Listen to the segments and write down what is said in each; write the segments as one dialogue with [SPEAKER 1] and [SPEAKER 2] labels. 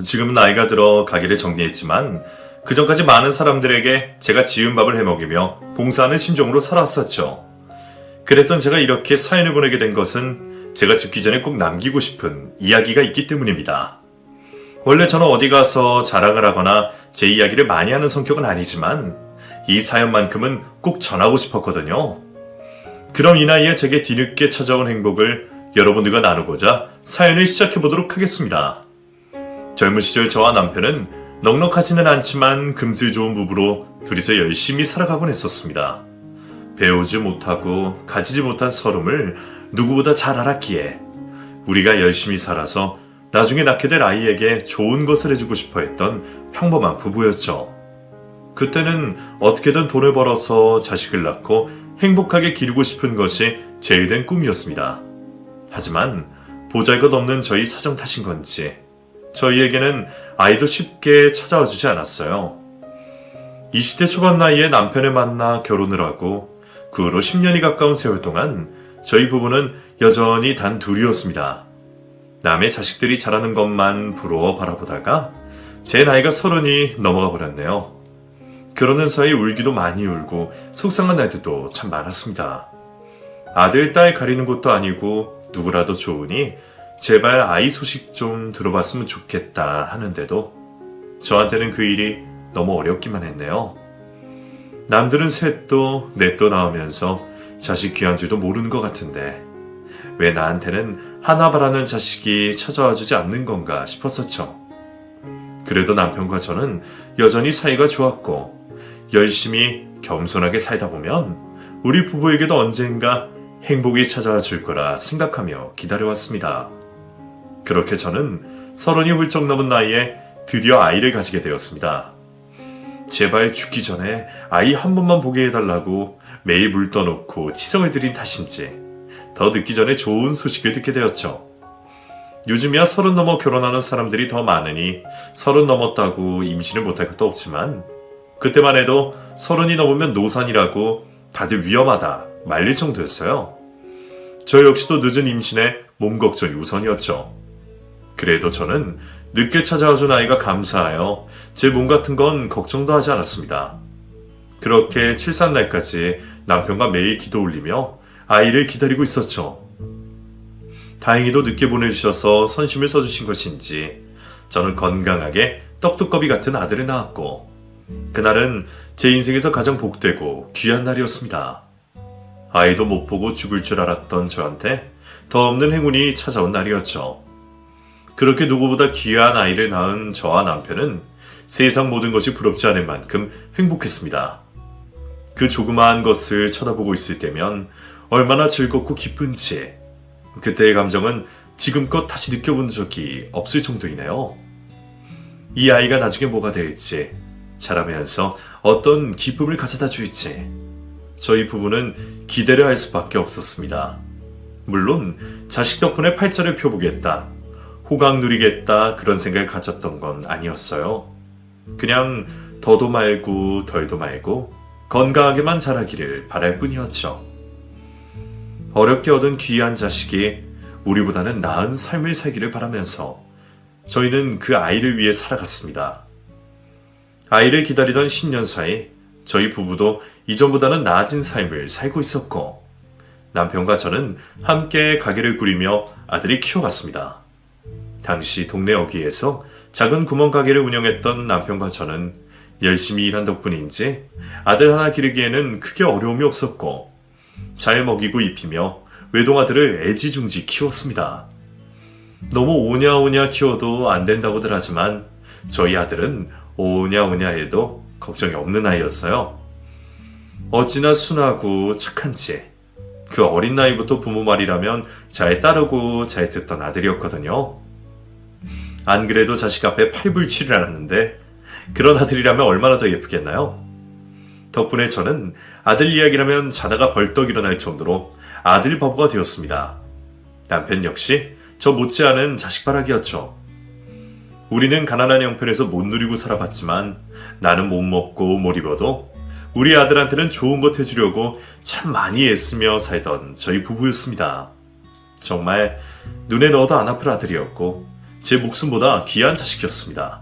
[SPEAKER 1] 지금은 나이가 들어 가게를 정리했지만 그전까지 많은 사람들에게 제가 지은 밥을 해먹이며 봉사하는 심정으로 살아왔었죠. 그랬던 제가 이렇게 사연을 보내게 된 것은 제가 죽기 전에 꼭 남기고 싶은 이야기가 있기 때문입니다. 원래 저는 어디 가서 자랑을 하거나 제 이야기를 많이 하는 성격은 아니지만 이 사연만큼은 꼭 전하고 싶었거든요. 그럼 이 나이에 제게 뒤늦게 찾아온 행복을 여러분들과 나누고자 사연을 시작해보도록 하겠습니다. 젊은 시절 저와 남편은 넉넉하지는 않지만 금슬 좋은 부부로 둘이서 열심히 살아가곤 했었습니다. 배우지 못하고 가지지 못한 서름을 누구보다 잘 알았기에 우리가 열심히 살아서 나중에 낳게 될 아이에게 좋은 것을 해주고 싶어 했던 평범한 부부였죠. 그때는 어떻게든 돈을 벌어서 자식을 낳고 행복하게 기르고 싶은 것이 제일 된 꿈이었습니다. 하지만 보잘것없는 저희 사정 탓인 건지 저희에게는 아이도 쉽게 찾아와 주지 않았어요. 20대 초반 나이에 남편을 만나 결혼을 하고 그 후로 10년이 가까운 세월 동안 저희 부부는 여전히 단 둘이었습니다. 남의 자식들이 자라는 것만 부러워 바라보다가 제 나이가 30이 넘어가 버렸네요. 그러는 사이 울기도 많이 울고 속상한 날들도 참 많았습니다. 아들, 딸 가리는 것도 아니고 누구라도 좋으니 제발 아이 소식 좀 들어봤으면 좋겠다 하는데도 저한테는 그 일이 너무 어렵기만 했네요. 남들은 셋도 넷도 낳으면서 자식 귀한 줄도 모르는 것 같은데 왜 나한테는 하나 바라는 자식이 찾아와 주지 않는 건가 싶었었죠. 그래도 남편과 저는 여전히 사이가 좋았고 열심히 겸손하게 살다 보면 우리 부부에게도 언젠가 행복이 찾아와 줄 거라 생각하며 기다려왔습니다. 그렇게 저는 30이 훌쩍 넘은 나이에 드디어 아이를 가지게 되었습니다. 제발 죽기 전에 아이 한 번만 보게 해달라고 매일 물 떠놓고 치성을 드린 탓인지 더 늦기 전에 좋은 소식을 듣게 되었죠. 요즘이야 30 넘어 결혼하는 사람들이 더 많으니 30 넘었다고 임신을 못할 것도 없지만 그때만 해도 30이 넘으면 노산이라고 다들 위험하다 말릴 정도였어요. 저 역시도 늦은 임신에 몸 걱정이 우선이었죠. 그래도 저는 늦게 찾아와준 아이가 감사하여 제 몸 같은 건 걱정도 하지 않았습니다. 그렇게 출산 날까지 남편과 매일 기도 올리며 아이를 기다리고 있었죠. 다행히도 늦게 보내주셔서 선심을 써주신 것인지 저는 건강하게 떡두꺼비 같은 아들을 낳았고 그날은 제 인생에서 가장 복되고 귀한 날이었습니다. 아이도 못 보고 죽을 줄 알았던 저한테 더 없는 행운이 찾아온 날이었죠. 그렇게 누구보다 귀한 아이를 낳은 저와 남편은 세상 모든 것이 부럽지 않을 만큼 행복했습니다. 그 조그마한 것을 쳐다보고 있을 때면 얼마나 즐겁고 기쁜지 그때의 감정은 지금껏 다시 느껴본 적이 없을 정도이네요. 이 아이가 나중에 뭐가 될지 자라면서 어떤 기쁨을 가져다 줄지 저희 부부는 기대를 할 수밖에 없었습니다. 물론 자식 덕분에 팔자를 펴보겠다 호강 누리겠다 그런 생각을 가졌던 건 아니었어요. 그냥 더도 말고 덜도 말고 건강하게만 자라기를 바랄 뿐이었죠. 어렵게 얻은 귀한 자식이 우리보다는 나은 삶을 살기를 바라면서 저희는 그 아이를 위해 살아갔습니다. 아이를 기다리던 10년 사이 저희 부부도 이전보다는 나아진 삶을 살고 있었고 남편과 저는 함께 가게를 꾸리며 아들이 키워갔습니다. 당시 동네 어귀에서 작은 구멍가게를 운영했던 남편과 저는 열심히 일한 덕분인지 아들 하나 기르기에는 크게 어려움이 없었고 잘 먹이고 입히며 외동아들을 애지중지 키웠습니다. 너무 오냐오냐 키워도 안 된다고들 하지만 저희 아들은 오냐오냐 해도 걱정이 없는 아이였어요. 어찌나 순하고 착한지 그 어린 나이부터 부모 말이라면 잘 따르고 잘 듣던 아들이었거든요. 안 그래도 자식 앞에 팔불치를 않았는데 그런 아들이라면 얼마나 더 예쁘겠나요? 덕분에 저는 아들 이야기라면 자다가 벌떡 일어날 정도로 아들 바보가 되었습니다. 남편 역시 저 못지않은 자식바라기였죠. 우리는 가난한 형편에서 못 누리고 살아봤지만 나는 못 먹고 못 입어도 우리 아들한테는 좋은 것 해주려고 참 많이 애쓰며 살던 저희 부부였습니다. 정말 눈에 넣어도 안 아플 아들이었고 제 목숨보다 귀한 자식이었습니다.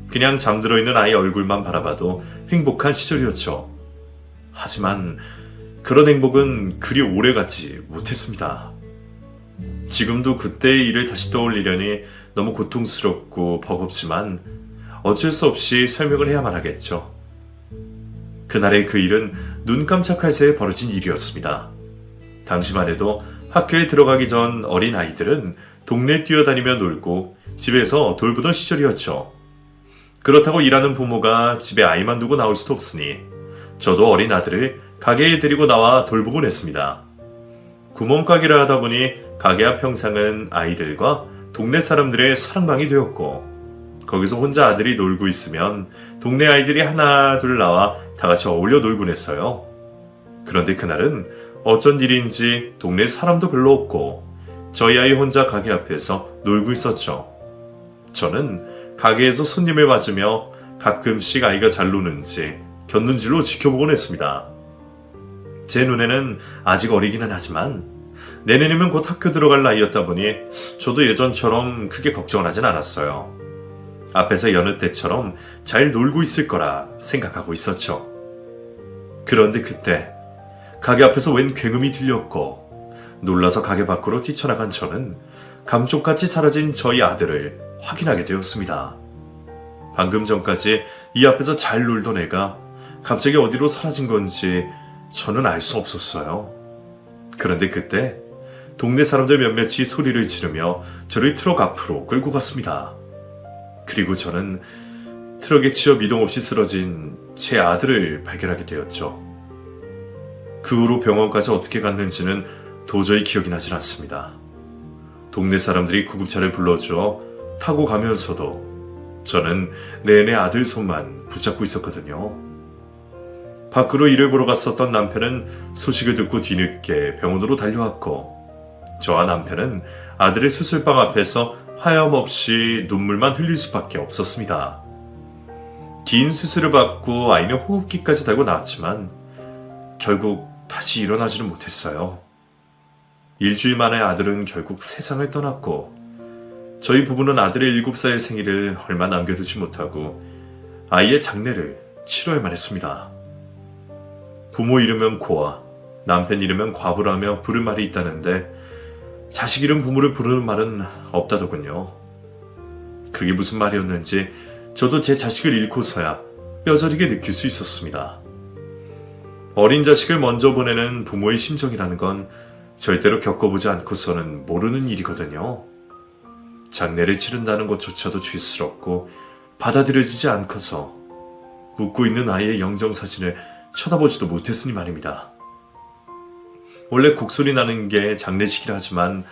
[SPEAKER 1] 그냥 잠들어 있는 아이 얼굴만 바라봐도 행복한 시절이었죠. 하지만 그런 행복은 그리 오래 가지 못했습니다. 지금도 그때의 일을 다시 떠올리려니 너무 고통스럽고 버겁지만 어쩔 수 없이 설명을 해야만 하겠죠. 그날의 그 일은 눈 깜짝할 새에 벌어진 일이었습니다. 당시만 해도 학교에 들어가기 전 어린 아이들은 동네 뛰어다니며 놀고 집에서 돌보던 시절이었죠. 그렇다고 일하는 부모가 집에 아이만 두고 나올 수도 없으니 저도 어린 아들을 가게에 데리고 나와 돌보곤 했습니다. 구멍가게를 하다 보니 가게 앞 평상은 아이들과 동네 사람들의 사랑방이 되었고 거기서 혼자 아들이 놀고 있으면 동네 아이들이 하나 둘 나와 다 같이 어울려 놀곤 했어요. 그런데 그날은 어쩐 일인지 동네 사람도 별로 없고 저희 아이 혼자 가게 앞에서 놀고 있었죠. 저는 가게에서 손님을 맞으며 가끔씩 아이가 잘 노는지 곁눈질로 지켜보곤 했습니다. 제 눈에는 아직 어리기는 하지만 내년이면 곧 학교 들어갈 나이였다 보니 저도 예전처럼 크게 걱정을 하진 않았어요. 앞에서 여느 때처럼 잘 놀고 있을 거라 생각하고 있었죠. 그런데 그때 가게 앞에서 웬 굉음이 들렸고 놀라서 가게 밖으로 뛰쳐나간 저는 감쪽같이 사라진 저희 아들을 확인하게 되었습니다. 방금 전까지 이 앞에서 잘 놀던 애가 갑자기 어디로 사라진 건지 저는 알 수 없었어요. 그런데 그때 동네 사람들 몇몇이 소리를 지르며 저를 트럭 앞으로 끌고 갔습니다. 그리고 저는 트럭에 치여 미동 없이 쓰러진 제 아들을 발견하게 되었죠. 그 후로 병원까지 어떻게 갔는지는 도저히 기억이 나질 않습니다. 동네 사람들이 구급차를 불러주어 타고 가면서도 저는 내내 아들 손만 붙잡고 있었거든요. 밖으로 일을 보러 갔었던 남편은 소식을 듣고 뒤늦게 병원으로 달려왔고 저와 남편은 아들의 수술방 앞에서 하염없이 눈물만 흘릴 수밖에 없었습니다. 긴 수술을 받고 아이는 호흡기까지 달고 나왔지만 결국 다시 일어나지는 못했어요. 일주일 만에 아들은 결국 세상을 떠났고 저희 부부는 아들의 7살 생일을 얼마 남겨두지 못하고 아이의 장례를 치러야만 했습니다. 부모 이르면 고아, 남편 이르면 과부라며 부를 말이 있다는데 자식 이름 부모를 부르는 말은 없다더군요. 그게 무슨 말이었는지 저도 제 자식을 잃고서야 뼈저리게 느낄 수 있었습니다. 어린 자식을 먼저 보내는 부모의 심정이라는 건 절대로 겪어보지 않고서는 모르는 일이거든요. 장례를 치른다는 것조차도 죄스럽고 받아들여지지 않고서 웃고 있는 아이의 영정사진을 쳐다보지도 못했으니 말입니다. 원래 곡소리 나는 게 장례식이라 하지만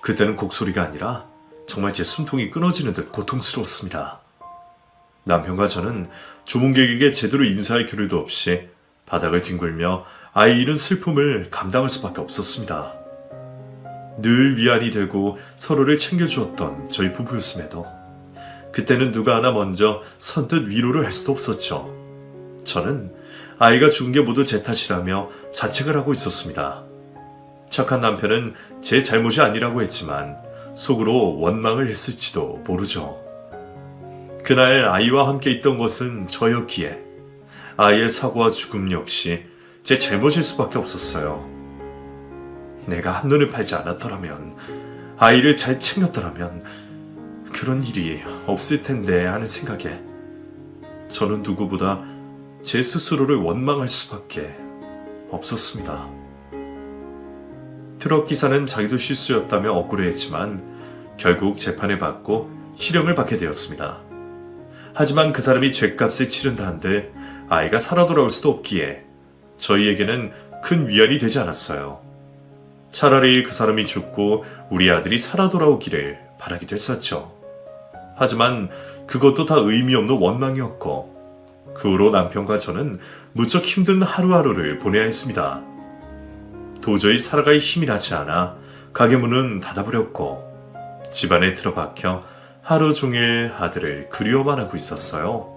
[SPEAKER 1] 그때는 곡소리가 아니라 정말 제 숨통이 끊어지는 듯 고통스러웠습니다. 남편과 저는 조문객에게 제대로 인사할 겨를도 없이 바닥을 뒹굴며 아이 잃은 슬픔을 감당할 수밖에 없었습니다. 늘 위안이 되고 서로를 챙겨주었던 저희 부부였음에도 그때는 누가 하나 먼저 선뜻 위로를 할 수도 없었죠. 저는 아이가 죽은 게 모두 제 탓이라며 자책을 하고 있었습니다. 착한 남편은 제 잘못이 아니라고 했지만 속으로 원망을 했을지도 모르죠. 그날 아이와 함께 있던 것은 저였기에 아이의 사고와 죽음 역시 제 잘못일 수밖에 없었어요. 내가 한눈을 팔지 않았더라면, 아이를 잘 챙겼더라면 그런 일이 없을 텐데 하는 생각에 저는 누구보다 제 스스로를 원망할 수밖에 없었습니다. 트럭 기사는 자기도 실수였다며 억울해했지만 결국 재판을 받고 실형을 받게 되었습니다. 하지만 그 사람이 죗값을 치른다 한들 아이가 살아 돌아올 수도 없기에 저희에게는 큰 위안이 되지 않았어요. 차라리 그 사람이 죽고 우리 아들이 살아 돌아오기를 바라기도 했었죠. 하지만 그것도 다 의미 없는 원망이었고 그 후로 남편과 저는 무척 힘든 하루하루를 보내야 했습니다. 도저히 살아갈 힘이 나지 않아 가게 문은 닫아버렸고 집안에 틀어박혀 하루 종일 아들을 그리워만 하고 있었어요.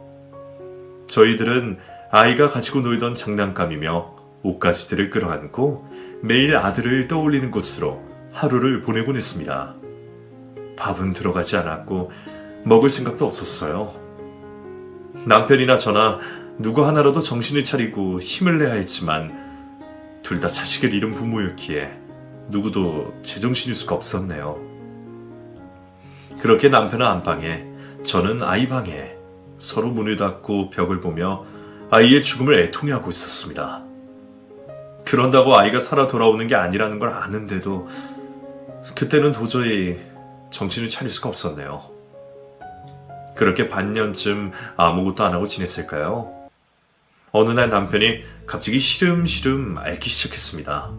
[SPEAKER 1] 저희들은 아이가 가지고 놀던 장난감이며 옷가지들을 끌어안고 매일 아들을 떠올리는 곳으로 하루를 보내곤 했습니다. 밥은 들어가지 않았고 먹을 생각도 없었어요. 남편이나 저나 누구 하나라도 정신을 차리고 힘을 내야 했지만 둘 다 자식을 잃은 부모였기에 누구도 제정신일 수가 없었네요. 그렇게 남편은 안방에, 저는 아이 방에 서로 문을 닫고 벽을 보며 아이의 죽음을 애통해하고 있었습니다. 그런다고 아이가 살아 돌아오는 게 아니라는 걸 아는데도 그때는 도저히 정신을 차릴 수가 없었네요. 그렇게 반년쯤 아무것도 안 하고 지냈을까요? 어느 날 남편이 갑자기 시름시름 앓기 시작했습니다.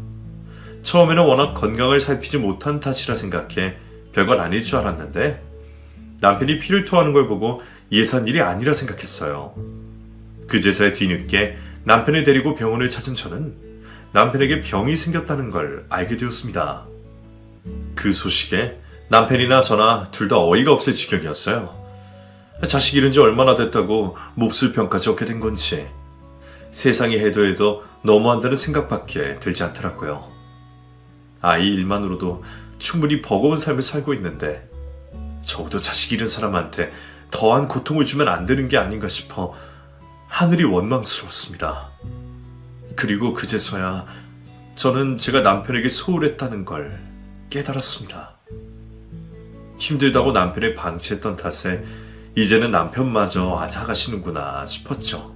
[SPEAKER 1] 처음에는 워낙 건강을 살피지 못한 탓이라 생각해 별것 아닐 줄 알았는데 남편이 피를 토하는 걸 보고 예산 일이 아니라 생각했어요. 그제서야 뒤늦게 남편을 데리고 병원을 찾은 저는 남편에게 병이 생겼다는 걸 알게 되었습니다. 그 소식에 남편이나 저나 둘 다 어이가 없을 지경이었어요. 자식 잃은 지 얼마나 됐다고 몹쓸 병까지 얻게 된 건지 세상이 해도 너무한다는 생각밖에 들지 않더라고요. 아이 일만으로도 충분히 버거운 삶을 살고 있는데 적어도 자식 잃은 사람한테 더한 고통을 주면 안 되는 게 아닌가 싶어 하늘이 원망스러웠습니다. 그리고 그제서야 저는 제가 남편에게 소홀했다는 걸 깨달았습니다. 힘들다고 남편을 방치했던 탓에 이제는 남편마저 앗아가시는구나 싶었죠.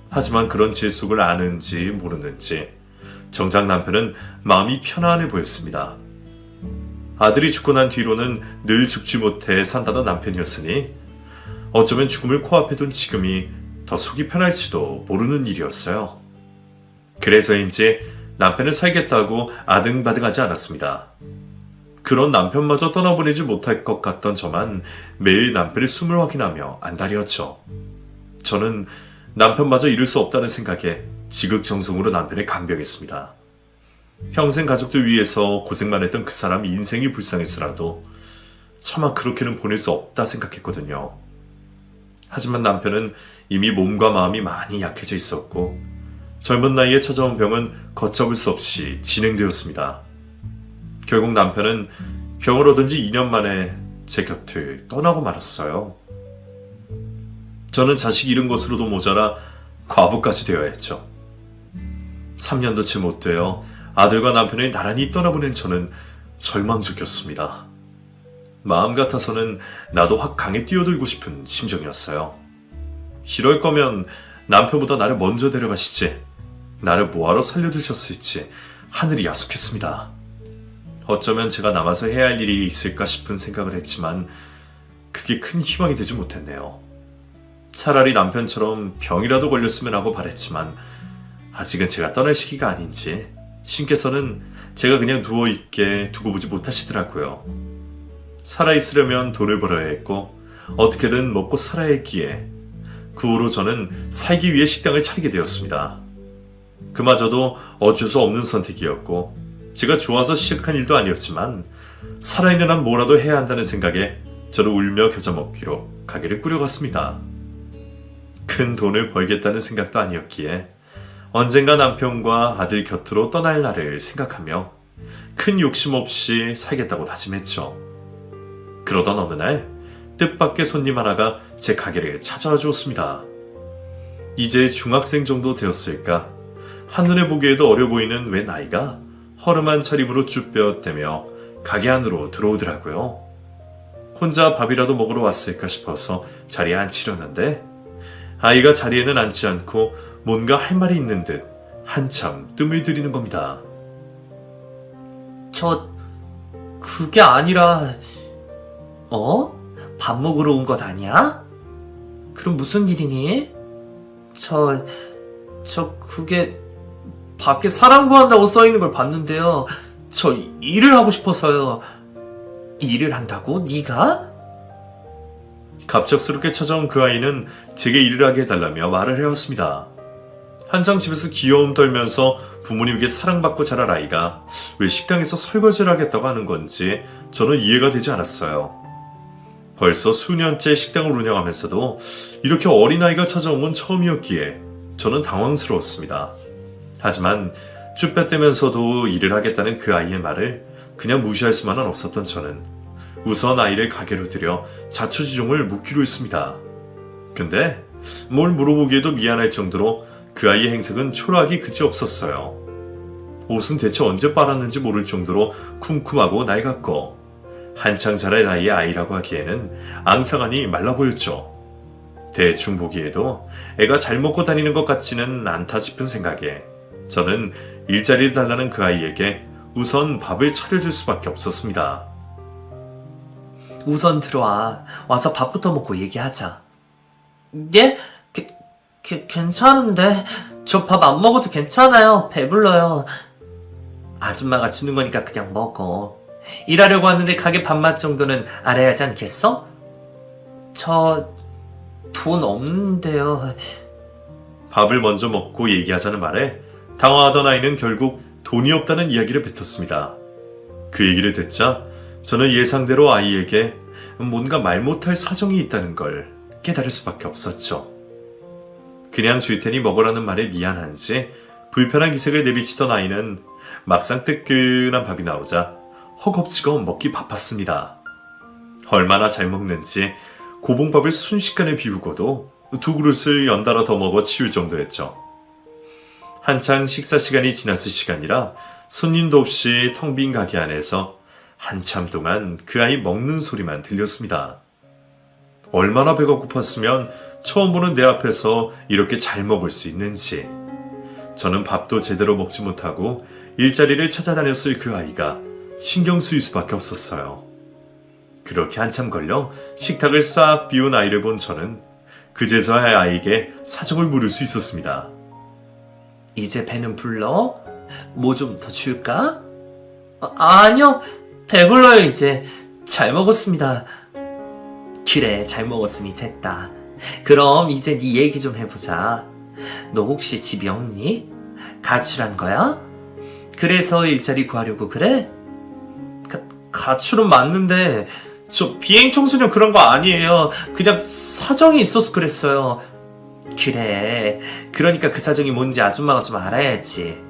[SPEAKER 1] 하지만 그런 제 속을 아는지 모르는지 정작 남편은 마음이 편안해 보였습니다. 아들이 죽고 난 뒤로는 늘 죽지 못해 산다던 남편이었으니 어쩌면 죽음을 코앞에 둔 지금이 더 속이 편할지도 모르는 일이었어요. 그래서인지 남편을 살겠다고 아등바등하지 않았습니다. 그런 남편마저 떠나보내지 못할 것 같던 저만 매일 남편의 숨을 확인하며 안달이었죠. 저는 남편마저 잃을 수 없다는 생각에 지극정성으로 남편을 간병했습니다. 평생 가족들 위해서 고생만 했던 그 사람 인생이 불쌍해서라도 차마 그렇게는 보낼 수 없다 생각했거든요. 하지만 남편은 이미 몸과 마음이 많이 약해져 있었고 젊은 나이에 찾아온 병은 걷잡을 수 없이 진행되었습니다. 결국 남편은 병을 얻은 지 2년 만에 제 곁을 떠나고 말았어요. 저는 자식 잃은 것으로도 모자라 과부까지 되어야 했죠. 3년도 채 못 되어 아들과 남편을 나란히 떠나보낸 저는 절망적이었습니다. 마음 같아서는 나도 확 강에 뛰어들고 싶은 심정이었어요. 이럴 거면 남편보다 나를 먼저 데려가시지, 나를 뭐하러 살려두셨을지 하늘이 야속했습니다. 어쩌면 제가 남아서 해야 할 일이 있을까 싶은 생각을 했지만 그게 큰 희망이 되지 못했네요. 차라리 남편처럼 병이라도 걸렸으면 하고 바랬지만 아직은 제가 떠날 시기가 아닌지 신께서는 제가 그냥 누워있게 두고 보지 못하시더라고요. 살아있으려면 돈을 벌어야 했고 어떻게든 먹고 살아야 했기에 그 후로 저는 살기 위해 식당을 차리게 되었습니다. 그마저도 어쩔 수 없는 선택이었고 제가 좋아서 시작한 일도 아니었지만 살아있는 한 뭐라도 해야 한다는 생각에 저는 울며 겨자 먹기로 가게를 꾸려갔습니다. 큰 돈을 벌겠다는 생각도 아니었기에 언젠가 남편과 아들 곁으로 떠날 날을 생각하며 큰 욕심 없이 살겠다고 다짐했죠. 그러던 어느 날 뜻밖의 손님 하나가 제 가게를 찾아와 주었습니다. 이제 중학생 정도 되었을까? 한눈에 보기에도 어려 보이는 웬 아이가 허름한 차림으로 쭈뼛대며 가게 안으로 들어오더라고요. 혼자 밥이라도 먹으러 왔을까 싶어서 자리에 앉히려는데 아이가 자리에는 앉지 않고 뭔가 할 말이 있는 듯 한참 뜸을 들이는 겁니다.
[SPEAKER 2] 그게 아니라, 밥 먹으러 온 것 아니야? 그럼 무슨 일이니? 그게 밖에 사람 구한다고 써있는 걸 봤는데요. 저 일을 하고 싶어서요. 일을 한다고? 네가?
[SPEAKER 1] 갑작스럽게 찾아온 그 아이는 제게 일을 하게 해달라며 말을 해왔습니다. 한창 집에서 귀여움 떨면서 부모님에게 사랑받고 자랄 아이가 왜 식당에서 설거지를 하겠다고 하는 건지 저는 이해가 되지 않았어요. 벌써 수년째 식당을 운영하면서도 이렇게 어린아이가 찾아온 건 처음이었기에 저는 당황스러웠습니다. 하지만 쭈뼛대면서도 일을 하겠다는 그 아이의 말을 그냥 무시할 수만은 없었던 저는 우선 아이를 가게로 들여 자초지종을 묻기로 했습니다. 근데 뭘 물어보기에도 미안할 정도로 그 아이의 행색은 초라하기 그지없었어요. 옷은 대체 언제 빨았는지 모를 정도로 쿰쿰하고 낡았고 한창 자랄 나이의 아이라고 하기에는 앙상하니 말라 보였죠. 대충 보기에도 애가 잘 먹고 다니는 것 같지는 않다 싶은 생각에 저는 일자리를 달라는 그 아이에게 우선 밥을 차려줄 수밖에 없었습니다.
[SPEAKER 2] 우선 들어와. 와서 밥부터 먹고 얘기하자. 예? 괜찮은데. 저 밥 안 먹어도 괜찮아요. 배불러요. 아줌마가 주는 거니까 그냥 먹어. 일하려고 왔는데 가게 밥맛 정도는 알아야 하지 않겠어? 저 돈 없는데요.
[SPEAKER 1] 밥을 먼저 먹고 얘기하자는 말에 당황하던 아이는 결국 돈이 없다는 이야기를 뱉었습니다. 그 얘기를 듣자 저는 예상대로 아이에게 뭔가 말 못할 사정이 있다는 걸 깨달을 수밖에 없었죠. 그냥 줄 테니 먹으라는 말에 미안한지 불편한 기색을 내비치던 아이는 막상 뜨끈한 밥이 나오자 허겁지겁 먹기 바빴습니다. 얼마나 잘 먹는지 고봉밥을 순식간에 비우고도 2그릇을 연달아 더 먹어 치울 정도였죠. 한창 식사 시간이 지났을 시간이라 손님도 없이 텅 빈 가게 안에서 한참 동안 그 아이 먹는 소리만 들렸습니다. 얼마나 배가 고팠으면 처음 보는 내 앞에서 이렇게 잘 먹을 수 있는지. 저는 밥도 제대로 먹지 못하고 일자리를 찾아다녔을 그 아이가 신경 쓰일 수밖에 없었어요. 그렇게 한참 걸려 식탁을 싹 비운 아이를 본 저는 그제서야 아이에게 사정을 물을 수 있었습니다.
[SPEAKER 2] 이제 배는 불러? 뭐 좀 더 줄까? 아니요. 배불러요 이제. 잘 먹었습니다. 그래, 잘 먹었으니 됐다. 그럼 이제 네 얘기 좀 해보자. 너 혹시 집이 없니? 가출한 거야? 그래서 일자리 구하려고 그래? 가출은 맞는데 저 비행 청소년 그런 거 아니에요. 그냥 사정이 있어서 그랬어요. 그래, 그러니까 그 사정이 뭔지 아줌마가 좀 알아야지.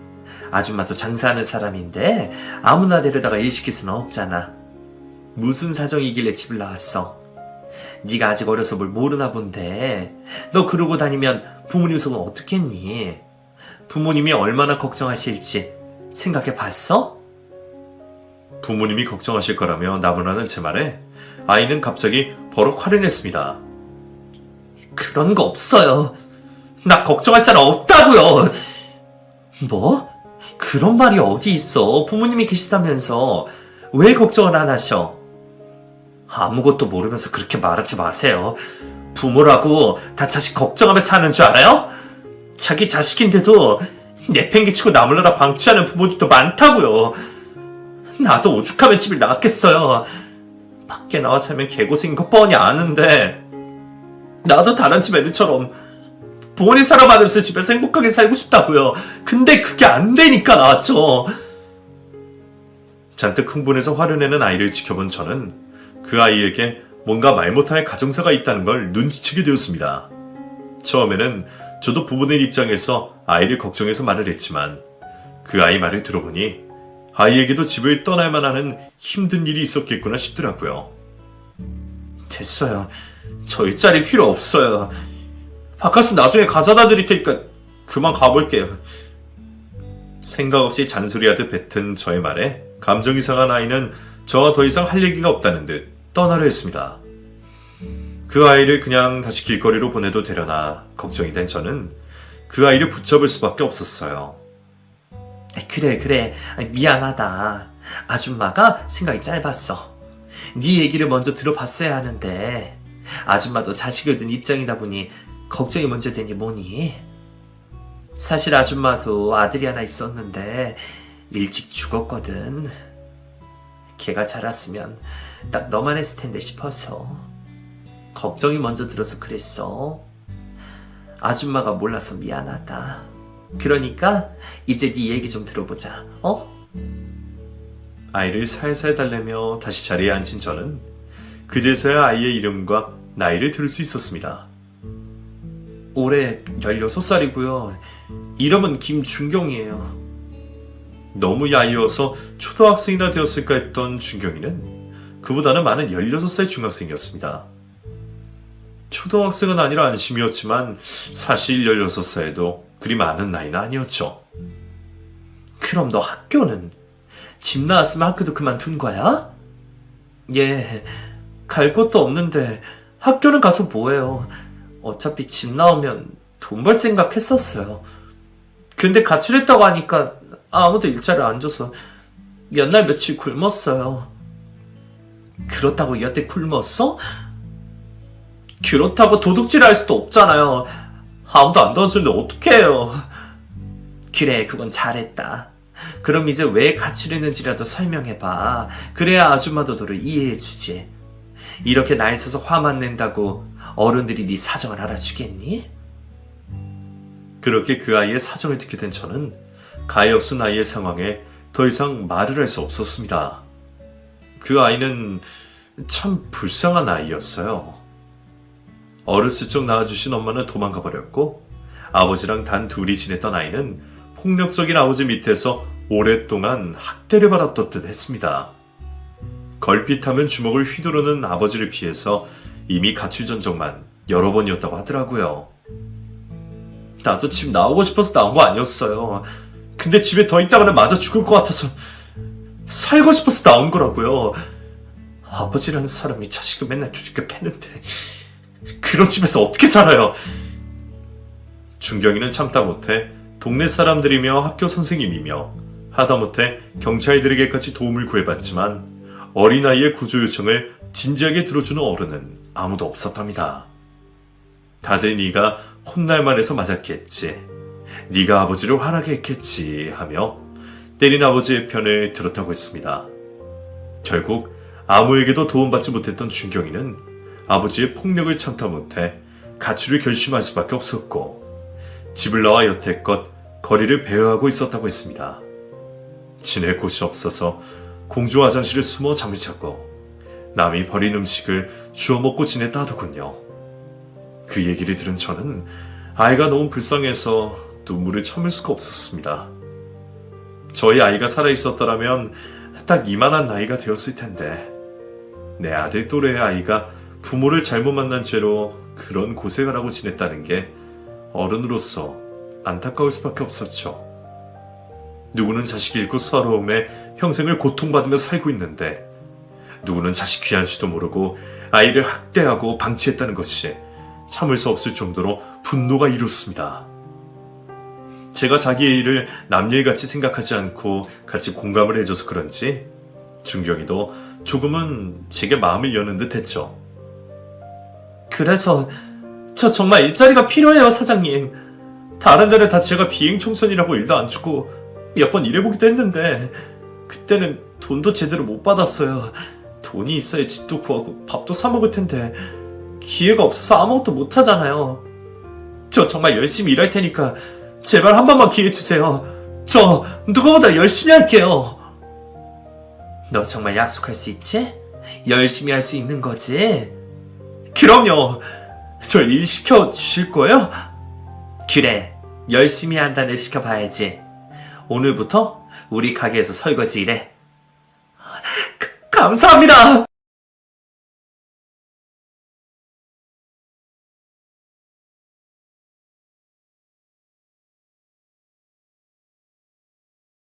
[SPEAKER 2] 아줌마도 장사하는 사람인데 아무나 데려다가 일 시킬 수는 없잖아. 무슨 사정이길래 집을 나왔어? 네가 아직 어려서 뭘 모르나 본데 너 그러고 다니면 부모님 속은 어떻겠니? 부모님이 얼마나 걱정하실지 생각해 봤어?
[SPEAKER 1] 부모님이 걱정하실 거라며 나무라는 제 말에 아이는 갑자기 버럭 화를 냈습니다.
[SPEAKER 2] 그런 거 없어요. 나 걱정할 사람 없다고요. 뭐? 그런 말이 어디 있어. 부모님이 계시다면서 왜 걱정을 안 하셔? 아무것도 모르면서 그렇게 말하지 마세요. 부모라고 다 자식 걱정하며 사는 줄 알아요? 자기 자식인데도 내팽개치고 나몰라라 방치하는 부모님도 많다고요. 나도 오죽하면 집을 나갔겠어요. 밖에 나와 살면 개고생인 거 뻔히 아는데 나도 다른 집 애들처럼 부모님 사랑받으면서 집에서 행복하게 살고 싶다고요. 근데 그게 안 되니까 나왔죠.
[SPEAKER 1] 잔뜩 흥분해서 화를 내는 아이를 지켜본 저는 그 아이에게 뭔가 말 못할 가정사가 있다는 걸 눈치채게 되었습니다. 처음에는 저도 부모님 입장에서 아이를 걱정해서 말을 했지만 그 아이 말을 들어보니 아이에게도 집을 떠날만 하는 힘든 일이 있었겠구나 싶더라고요.
[SPEAKER 2] 됐어요. 저 일자리 필요 없어요. 바카스 나중에 가져다 드릴 테니까 그만 가볼게요.
[SPEAKER 1] 생각 없이 잔소리하듯 뱉은 저의 말에 감정이 상한 아이는 저와 더 이상 할 얘기가 없다는 듯 떠나려 했습니다. 그 아이를 그냥 다시 길거리로 보내도 되려나 걱정이 된 저는 그 아이를 붙잡을 수밖에 없었어요.
[SPEAKER 2] 그래. 미안하다. 아줌마가 생각이 짧았어. 네 얘기를 먼저 들어봤어야 하는데 아줌마도 자식을 둔 입장이다 보니 걱정이 먼저 되니 뭐니. 사실 아줌마도 아들이 하나 있었는데 일찍 죽었거든. 걔가 자랐으면 딱 너만 했을 텐데 싶어서 걱정이 먼저 들어서 그랬어. 아줌마가 몰라서 미안하다. 그러니까 이제 네 얘기 좀 들어보자.
[SPEAKER 1] 아이를 살살 달래며 다시 자리에 앉힌 저는 그제서야 아이의 이름과 나이를 들을 수 있었습니다.
[SPEAKER 2] 올해 16살이고요. 이름은 김준경이에요.
[SPEAKER 1] 너무 야이어서 초등학생이나 되었을까 했던 준경이는 그보다는 많은 16살 중학생이었습니다. 초등학생은 아니라 안심이었지만 사실 16살도 그리 많은 나이는 아니었죠.
[SPEAKER 2] 그럼 너 학교는? 집 나왔으면 학교도 그만둔 거야? 예, 갈 곳도 없는데 학교는 가서 뭐해요. 어차피 집 나오면 돈 벌 생각 했었어요. 근데 가출했다고 하니까 아무도 일자리를 안 줘서 몇 날 며칠 굶었어요. 그렇다고 여태 굶었어? 그렇다고 도둑질 할 수도 없잖아요. 아무도 안 도와주는데 어떡해요. 그래, 그건 잘했다. 그럼 이제 왜 가출했는지라도 설명해봐. 그래야 아줌마도 너를 이해해주지. 이렇게 날 써서 화만 낸다고 어른들이 네 사정을 알아주겠니?
[SPEAKER 1] 그렇게 그 아이의 사정을 듣게 된 저는 가엾은 아이의 상황에 더 이상 말을 할 수 없었습니다. 그 아이는 참 불쌍한 아이였어요. 어렸을 적 낳아주신 엄마는 도망가 버렸고 아버지랑 단 둘이 지냈던 아이는 폭력적인 아버지 밑에서 오랫동안 학대를 받았던 듯 했습니다. 걸핏하면 주먹을 휘두르는 아버지를 피해서 이미 가출 전적만 여러 번이었다고 하더라고요.
[SPEAKER 2] 나도 집 나오고 싶어서 나온 거 아니었어요. 근데 집에 더 있다가는 맞아 죽을 것 같아서 살고 싶어서 나온 거라고요. 아버지라는 사람이 자식을 맨날 두둑겨 패는데 그런 집에서 어떻게 살아요?
[SPEAKER 1] 준경이는 참다 못해 동네 사람들이며 학교 선생님이며 하다못해 경찰들에게까지 도움을 구해봤지만 어린아이의 구조 요청을 진지하게 들어주는 어른은 아무도 없었답니다. 다들 네가 혼날만 해서 맞았겠지. 네가 아버지를 화나게 했겠지 하며 때린 아버지의 편을 들었다고 했습니다. 결국 아무에게도 도움받지 못했던 준경이는 아버지의 폭력을 참다 못해 가출을 결심할 수밖에 없었고 집을 나와 여태껏 거리를 배회하고 있었다고 했습니다. 지낼 곳이 없어서 공주 화장실에 숨어 잠을 자고 남이 버린 음식을 주워 먹고 지냈다 하더군요. 그 얘기를 들은 저는 아이가 너무 불쌍해서 눈물을 참을 수가 없었습니다. 저희 아이가 살아있었더라면 딱 이만한 나이가 되었을 텐데 내 아들 또래의 아이가 부모를 잘못 만난 죄로 그런 고생을 하고 지냈다는 게 어른으로서 안타까울 수밖에 없었죠. 누구는 자식 잃고 서러움에 평생을 고통받으며 살고 있는데 누구는 자식 귀한 줄도 모르고 아이를 학대하고 방치했다는 것이 참을 수 없을 정도로 분노가 이뤘습니다. 제가 자기의 일을 남녀의 같이 생각하지 않고 같이 공감을 해줘서 그런지 준경이도 조금은 제게 마음을 여는 듯 했죠.
[SPEAKER 2] 그래서 저 정말 일자리가 필요해요, 사장님. 다른 데는 다 제가 비행청소년이라고 일도 안 주고 몇 번 일해보기도 했는데 그때는 돈도 제대로 못 받았어요. 돈이 있어야 집도 구하고 밥도 사 먹을 텐데 기회가 없어서 아무것도 못 하잖아요. 저 정말 열심히 일할 테니까 제발 한 번만 기회 주세요. 저 누구보다 열심히 할게요. 너 정말 약속할 수 있지? 열심히 할 수 있는 거지? 그럼요. 저 일 시켜주실 거예요? 그래, 열심히 한다는 시켜봐야지. 오늘부터 우리 가게에서 설거지 일해. 감사합니다.